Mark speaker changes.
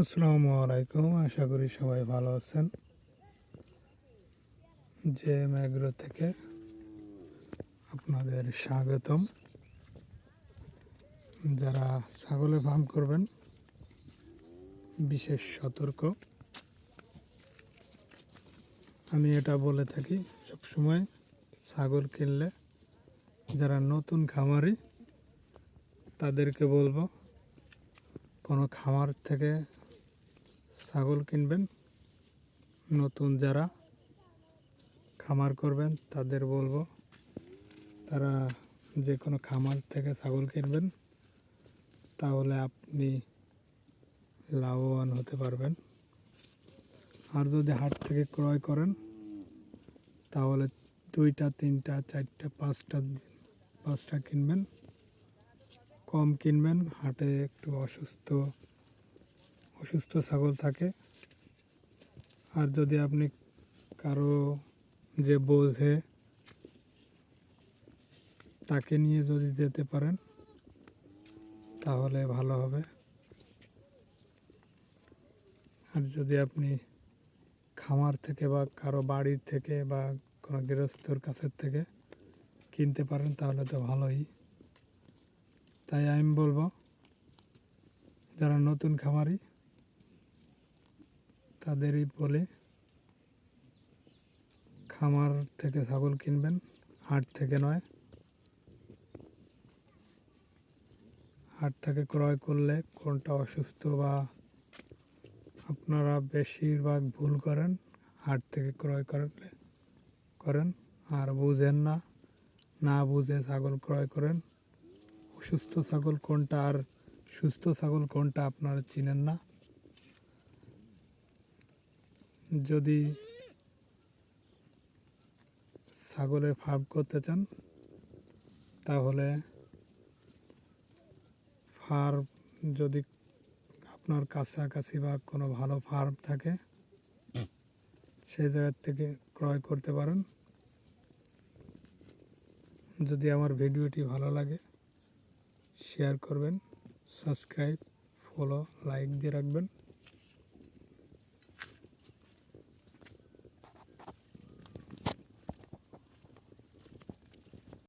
Speaker 1: আসসালামু আলাইকুম, আশা করি সবাই ভালো আছেন। জেএম এগ্রো থেকে আপনাদের স্বাগতম। যারা ছাগলের ফার্ম করবেন বিশেষ সতর্ক। আমি এটা বলে থাকি সবসময়, ছাগল কিনলে যারা নতুন খামারি তাদেরকে বলবো, কোনো খামার থেকে ছাগল কিনবেন। নতুন যারা খামার করবেন তাদের বলবো, তারা যে কোনো খামার থেকে ছাগল কিনবেন, তাহলে আপনি লাভবান হতে পারবেন। আর যদি হাট থেকে ক্রয় করেন তাহলে 2টা 3টা 4টা 5টা কিনবেন, কম কিনবেন। হাটে একটু অসুস্থ ছাগল থাকে। আর যদি আপনি কারো যে বোঝে তাকে নিয়ে যদি যেতে পারেন তাহলে ভালো হবে। আর যদি আপনি খামার থেকে বা কারো বাড়ির থেকে বা কোনো গৃহস্থর কাছের থেকে কিনতে পারেন তাহলে তো ভালোই। তাই আমি বলবো, যারা নতুন খামারি তাদেরই বলে খামার থেকে ছাগল কিনবেন, হাট থেকে নয়। হাট থেকে ক্রয় করলে কোনটা অসুস্থ বা আপনারা বেশিরভাগ ভুল করেন, হাট থেকে ক্রয় করেন আর বুঝেন না, না বুঝে ছাগল ক্রয় করেন। অসুস্থ ছাগল কোনটা আর সুস্থ ছাগল কোনটা আপনারা চিনেন না। যদি ছাগলের ফার্ম করতে চান তাহলে ফার্ম যদি আপনার কাছাকাছি বা কোনো ভালো ফার্ম থাকে সেই জায়গার থেকে ক্রয় করতে পারেন। যদি আমার ভিডিওটি ভালো লাগে শেয়ার করবেন, সাবস্ক্রাইব, ফলো, লাইক দিয়ে রাখবেন।